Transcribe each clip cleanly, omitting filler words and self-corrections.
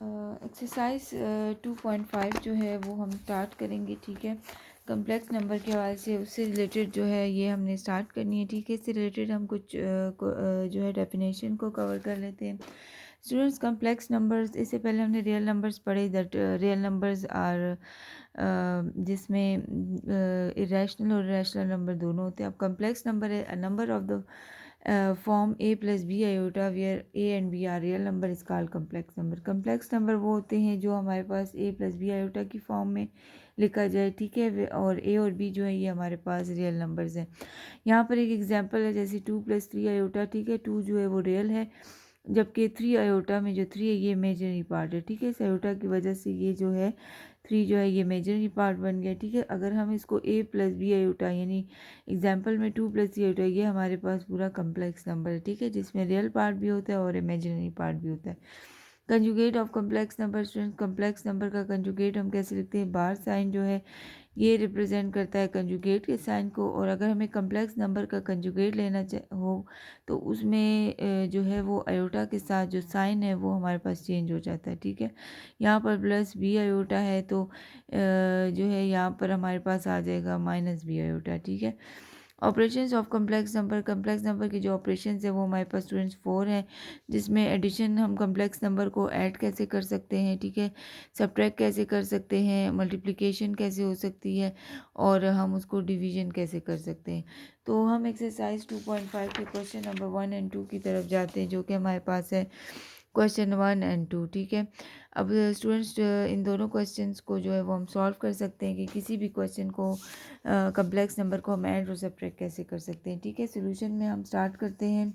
Exercise 2.5 जो है वो हम स्टार्ट करेंगे, ठीक है। कम्प्लेक्स नंबर के हवाले से उससे रिलेटेड जो है ये हमने स्टार्ट करनी है, ठीक है। इससे रिलेटेड हम कुछ जो है डेफिनेशन को कवर कर लेते हैं। स्टूडेंट्स, कम्प्लेक्स नंबर्स, इससे पहले हमने रियल नंबर्स पढ़े, दैट रियल नंबर्स आर जिसमें इरेशनल और रैशनल नंबर दोनों होते हैं। अब कम्प्लेक्स नंबर है number of the form a plus B iota where a and b are real number is called complex number. Complex number वो होते हैं जो हमारे पास a प्लस बी आयोटा की फॉर्म में लिखा जाए, ठीक है, और a और b जो है ये हमारे पास रियल नंबर्स हैं। यहाँ पर एक एग्जांपल है, जैसे 2 + 3 आयोटा, ठीक है। 2 जो है वो रियल है, जबकि 3 आयोटा में जो 3 है ये इमेजिनरी पार्ट है, ठीक है। इस आयोटा की वजह से ये जो है 3 जो है ये इमेजिनरी पार्ट बन गया, ठीक है। अगर हम इसको a प्लस बी आयोटा यानी एग्जाम्पल में 2 + 3 आयोटा, ये हमारे पास पूरा कम्प्लेक्स नंबर है, ठीक है, जिसमें रियल पार्ट भी होता है और इमेजिनरी पार्ट भी होता है। Conjugate of complex number, student, complex number का कंजुगेट हम कैसे लिखते हैं? बार साइन जो है ये रिप्रेजेंट करता है कंजुगेट के साइन को, और अगर हमें कम्प्लेक्स नंबर का कंजुगेट लेना हो तो उसमें जो है वो आयोटा के साथ जो साइन है वो हमारे पास चेंज हो जाता है, ठीक है। यहाँ पर प्लस बी आयोटा है तो जो है यहाँ पर हमारे पास आ जाएगा माइनस बी आयोटा, ठीक है। ऑपरेशंस ऑफ कम्प्लेक्स नंबर के जो ऑपरेशंस है वो हमारे पास स्टूडेंट्स 4 हैं, जिसमें एडिशन हम कम्प्लेक्स नंबर को ऐड कैसे कर सकते हैं, ठीक है, सब्ट्रैक्ट कैसे कर सकते हैं, मल्टीप्लिकेशन कैसे हो सकती है, और हम उसको डिवीजन कैसे कर सकते हैं। तो हम एक्सरसाइज 2.5 के क्वेश्चन नंबर 1 एंड 2 की तरफ जाते हैं, जो कि हमारे पास है क्वेश्चन 1 एंड 2, ठीक है। अब स्टूडेंट्स इन दोनों क्वेश्चंस को जो है वो हम सॉल्व कर सकते हैं कि किसी भी क्वेश्चन को कम्प्लेक्स नंबर को हम ऐड और सब्ट्रैक्ट कैसे कर सकते हैं, ठीक है। सोल्यूशन में हम स्टार्ट करते हैं।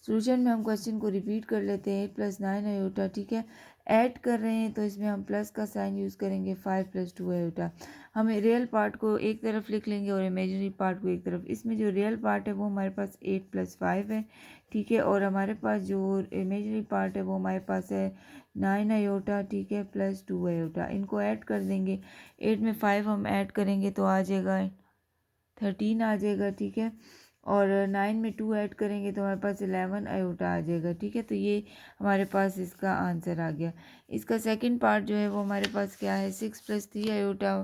सोल्यूशन में हम क्वेश्चन को रिपीट कर लेते हैं। 8 + 9 आयोटा, ठीक है। ऐड कर रहे हैं तो इसमें हम प्लस का साइन यूज़ करेंगे। 5 + 2 आयोटा, हमें रियल पार्ट को एक तरफ लिख लेंगे और इमेजिनरी पार्ट को एक तरफ। इसमें जो रियल पार्ट है वो हमारे पास 8 + 5 है, ठीक है, और हमारे पास जो इमेजिनरी पार्ट है वो हमारे पास है 9 आयोटा, ठीक है, प्लस 2 आयोटा। इनको ऐड कर देंगे। 8 में 5 हम ऐड करेंगे तो आ जाएगा 13 आ जाएगा, ठीक है, और 9 में 2 ऐड करेंगे तो हमारे पास 11 आयोटा आ जाएगा, ठीक है। तो ये हमारे पास इसका आंसर आ गया। इसका सेकंड पार्ट जो है वो हमारे पास क्या है? 6 + 3 आयोटा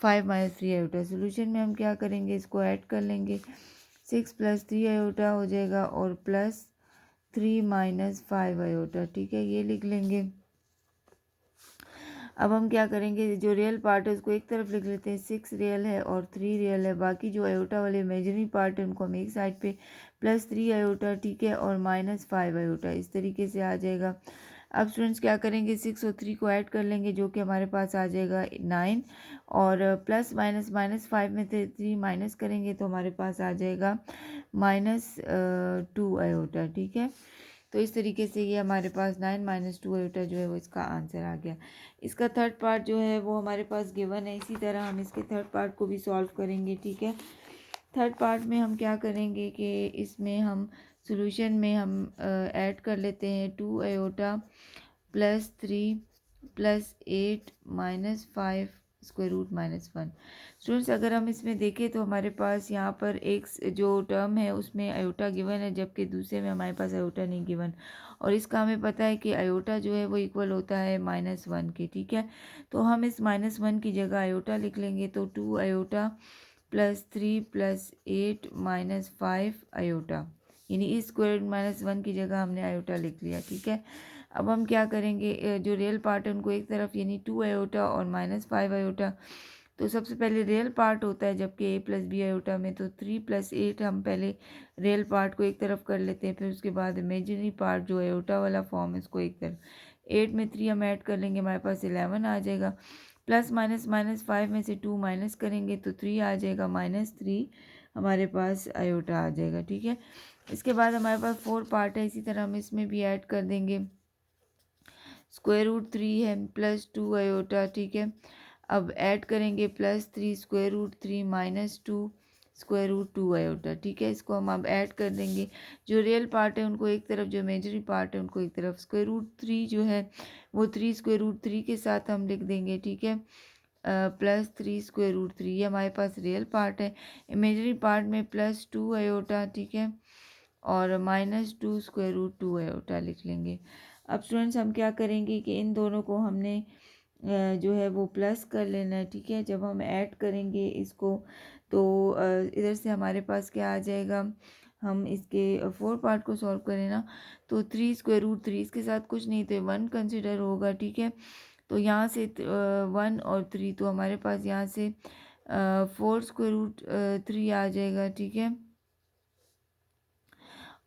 5 - 3 आयोटा। सोल्यूशन में हम क्या करेंगे? इसको ऐड कर लेंगे। 6 + 3 आयोटा हो जाएगा और प्लस 3 - 5 आयोटा, ठीक है, ये लिख लेंगे। अब हम क्या करेंगे? जो रियल पार्ट है उसको एक तरफ लिख लेते हैं। 6 रियल है और 3 रियल है, बाकी जो आयोटा वाले इमेजिनरी पार्ट है उनको हम एक साइड पे +3 आयोटा, ठीक है, और -5 आयोटा, इस तरीके से आ जाएगा। अब स्टूडेंट्स क्या करेंगे? 6 और 3 को ऐड कर लेंगे जो कि हमारे पास आ जाएगा 9, और प्लस माइनस -5 में से 3 माइनस करेंगे तो हमारे पास आ जाएगा -2 आयोटा, ठीक है। तो इस तरीके से ये हमारे पास 9 - 2 आयोटा जो है वो इसका आंसर आ गया। इसका थर्ड पार्ट जो है वो हमारे पास गिवन है। इसी तरह हम इसके थर्ड पार्ट को भी सॉल्व करेंगे, ठीक है। थर्ड पार्ट में हम क्या करेंगे कि इसमें हम सॉल्यूशन में हम ऐड कर लेते हैं 2 iota plus 3 plus 8 -5 square root -1। Students, अगर हम इसमें देखें तो हमारे पास यहाँ पर एक जो टर्म है उसमें आयोटा गिवन है, जबकि दूसरे में हमारे पास आयोटा नहीं गिवन, और इसका हमें पता है कि आयोटा जो है वो इक्वल होता है -1 के, ठीक है। तो हम इस -1 की जगह आयोटा लिख लेंगे, तो 2 आयोटा प्लस 3 प्लस 8 -5 आयोटा, यानी इस स्क्वायर -1 की जगह हमने आयोटा लिख लिया, ठीक है। अब हम क्या करेंगे? जो रियल पार्ट है उनको एक तरफ, यानी 2 आयोटा और -5 आयोटा, तो सबसे पहले रियल पार्ट होता है, जबकि a + b आयोटा में तो 3 + 8 हम पहले रियल पार्ट को एक तरफ कर लेते हैं, फिर उसके बाद इमेजिनरी पार्ट जो आयोटा वाला फॉर्म है उसको एक तरफ। 8 में 3 हम ऐड कर लेंगे, हमारे पास 11 आ जाएगा। प्लस माइनस -5 में से 2 माइनस करेंगे तो 3 आ जाएगा, -3 हमारे पास आयोटा आ जाएगा, ठीक है। इसके बाद हमारे पास 4 पार्ट है, इसी तरह हम इसमें भी ऐड कर देंगे। √3 है प्लस 2 आयोटा, ठीक है। अब ऐड करेंगे +3 √3 - 2 √2 आयोटा, ठीक है। इसको हम अब ऐड कर देंगे। जो रियल पार्ट है उनको एक तरफ, जो इमेजिनरी पार्ट है उनको एक तरफ। √3 जो है वो 3 √3 के साथ हम लिख देंगे, ठीक है, +3 √3, ये हमारे पास रियल पार्ट है। इमेजिनरी पार्ट में +2 आयोटा, ठीक है, और -2 √2 आयोटा लिख लेंगे। अब स्टूडेंट्स हम क्या करेंगे कि इन दोनों को हमने जो है वो प्लस कर लेना है, ठीक है। जब हम ऐड करेंगे इसको तो इधर से हमारे पास क्या आ जाएगा, हम इसके 4 पार्ट को सॉल्व करें ना तो 3 स्क्वायर रूट 3 इसके साथ कुछ नहीं तो 1 कंसिडर होगा, ठीक है। तो यहाँ से 1 और 3 तो हमारे पास यहाँ से 4 स्क्वायर रूट 3 आ जाएगा, ठीक है।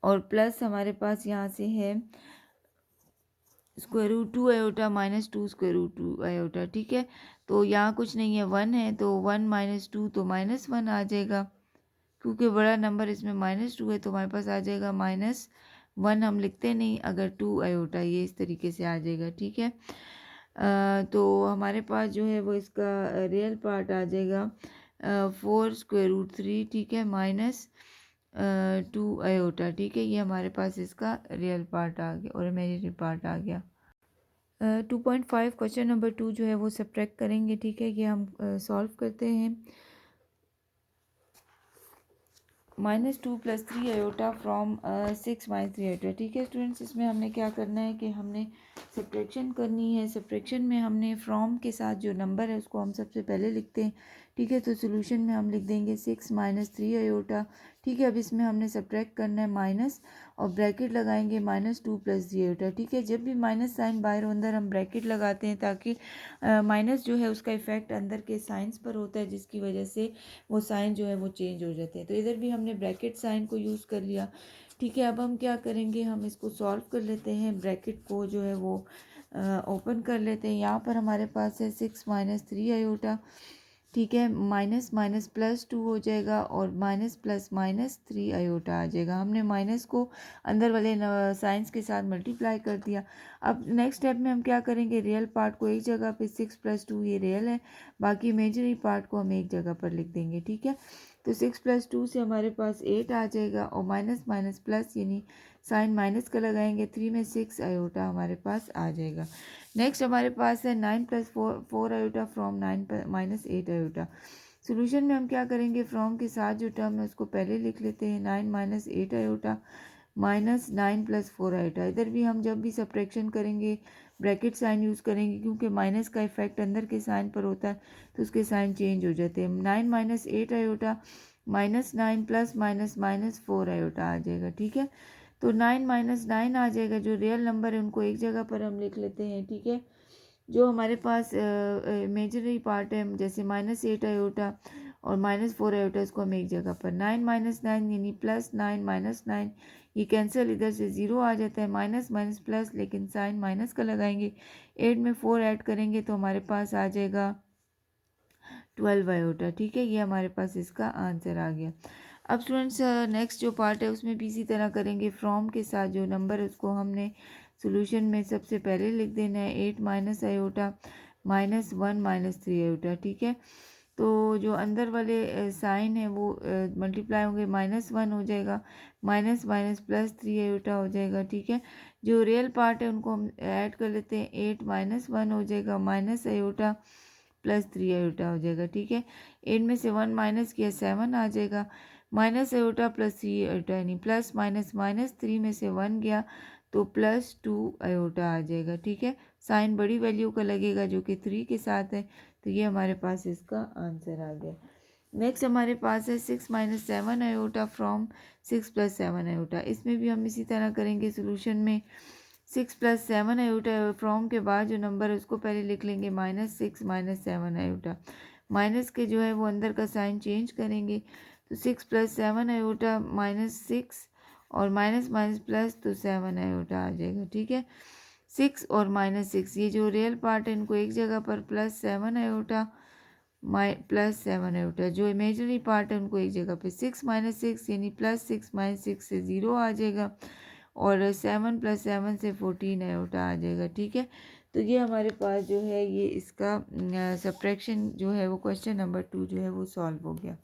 और प्लस हमारे पास यहाँ से है square root 2 iota minus 2 square root 2 iota, ठीक है। तो यहाँ कुछ नहीं है, 1 है तो 1 माइनस 2 तो -1 आ जाएगा, क्योंकि बड़ा नंबर इसमें -2 है तो हमारे पास आ जाएगा -1। हम लिखते नहीं, अगर 2 आयोटा ये इस तरीके से आ जाएगा, ठीक है। तो हमारे पास जो है वो इसका रियल पार्ट आ जाएगा 4 स्क्वायर रूट 3, ठीक है, माइनस 2 आयोटा, ठीक है। ये हमारे पास इसका रियल पार्ट आ गया और इमेजिनरी पार्ट आ गया। 2.5 क्वेश्चन नंबर 2 जो है वो सब्ट्रैक्ट करेंगे, ठीक है। ये हम सॉल्व करते हैं। -2 + 3 आयोटा फ्रॉम 6 - 3 आयोटा, ठीक है स्टूडेंट्स। इसमें हमने क्या करना है कि हमने सब्ट्रैक्शन करनी है। सब्ट्रैक्शन में हमने फ्रॉम के साथ जो नंबर है उसको हम सबसे पहले लिखते हैं, ठीक है। तो सोल्यूशन में हम लिख देंगे 6 - 3 आयोटा, ठीक है। अब इसमें हमने सब्ट्रैक्ट करना है माइनस और ब्रैकेट लगाएंगे -2 + 3 आयोटा, ठीक है। जब भी माइनस साइन बाहर अंदर हम ब्रैकेट लगाते हैं ताकि माइनस जो है उसका इफेक्ट अंदर के साइंस पर होता है, जिसकी वजह से वो साइन जो है वो चेंज हो जाते हैं। तो इधर भी हमने ब्रैकेट साइन को यूज़ कर लिया, ठीक है। अब हम क्या करेंगे, हम इसको सॉल्व कर लेते हैं, ब्रैकेट को जो है वो ओपन कर लेते हैं। यहाँ पर हमारे पास है 6 - 3 आयोटा, ठीक है। माइनस माइनस +2 हो जाएगा और माइनस प्लस माइनस 3 आयोटा आ जाएगा। हमने माइनस को अंदर वाले साइंस के साथ मल्टीप्लाई कर दिया। अब नेक्स्ट स्टेप में हम क्या करेंगे, रियल पार्ट को एक जगह पे 6 + 2 ये रियल है, बाकी इमेजिनरी पार्ट को हम एक जगह पर लिख देंगे, ठीक है। तो 6 + 2 से हमारे पास 8 आ जाएगा और माइनस माइनस प्लस यानी साइन माइनस का लगाएंगे, 3 में 6 आयोटा हमारे पास आ जाएगा। नेक्स्ट हमारे पास है 9 + 4 आयोटा फ्रॉम 9 - 8 आयोटा। सोल्यूशन में हम क्या करेंगे, फ्रॉम के साथ जो टर्म है उसको पहले लिख लेते हैं, 9 - 8 आयोटा माइनस 9 + 4 आयोटा। इधर भी हम जब भी सब्ट्रैक्शन करेंगे ब्रैकेट साइन यूज़ करेंगे, क्योंकि माइनस का इफेक्ट अंदर के साइन पर होता है तो उसके साइन चेंज हो जाते हैं। 9 - 8 iota -9 plus minus minus 4 iota आ जाएगा, ठीक है। तो 9 - 9 आ जाएगा, जो रियल नंबर है उनको एक जगह पर हम लिख लेते हैं, ठीक है। जो हमारे पास इमेजिनरी पार्ट है, जैसे -8 आयोटा और -4 आयोटा, इसको हम एक जगह पर 9 - 9 यानी +9 - 9 ये कैंसिल, इधर से 0 आ जाता है, माइनस माइनस प्लस, लेकिन साइन माइनस का लगाएंगे, 8 में 4 ऐड करेंगे तो हमारे पास आ जाएगा 12 आयोटा, ठीक है। ये हमारे पास इसका आंसर आ गया। अब स्टूडेंट्स नेक्स्ट जो पार्ट है उसमें भी इसी तरह करेंगे, फ्रॉम के साथ जो नंबर है उसको हमने सोल्यूशन में सबसे पहले लिख देना है, 8 - आयोटा -1 - 3 आयोटा, ठीक है। तो जो अंदर वाले साइन है वो मल्टीप्लाई होंगे, -1 हो जाएगा, माइनस माइनस +3 आयोटा हो जाएगा, ठीक है। जो रियल पार्ट है उनको हम ऐड कर लेते हैं, 8 - 1 हो जाएगा, माइनस आयोटा +3 आयोटा हो जाएगा, ठीक है। 8 में से 1 माइनस किया 7 आ जाएगा, माइनस आयोटा +3 आयोटा यानी प्लस माइनस माइनस 3 में से 1 गया तो +2 आयोटा आ जाएगा, ठीक है। साइन बड़ी वैल्यू का लगेगा जो कि 3 के साथ है, तो ये हमारे पास इसका आंसर आ गया। नेक्स्ट हमारे पास है 6 - 7 आयोटा फ्रॉम 6 + 7 आयोटा। इसमें भी हम इसी तरह करेंगे, सोल्यूशन में 6 + 7 आयोटा फ्रॉम के बाद जो नंबर है उसको पहले लिख लेंगे, -6 - 7 आयोटा। माइनस के जो है वो अंदर का साइन चेंज करेंगे, तो 6 + 7 आयोटा -6 और माइनस माइनस प्लस तो 7 आयोटा आ जाएगा, ठीक है। 6 और -6 ये जो रियल पार्ट है इनको एक जगह पर +7 आयोटा +7 आयोटा, जो इमेजिनरी पार्ट है उनको एक जगह पे 6 - 6 यानी +6 - 6 से 0 आ जाएगा और 7 + 7 से 14 आयोटा आ जाएगा, ठीक है। तो ये हमारे पास जो है ये इसका सब्ट्रैक्शन जो है वो क्वेश्चन नंबर 2 जो है वो सॉल्व हो गया।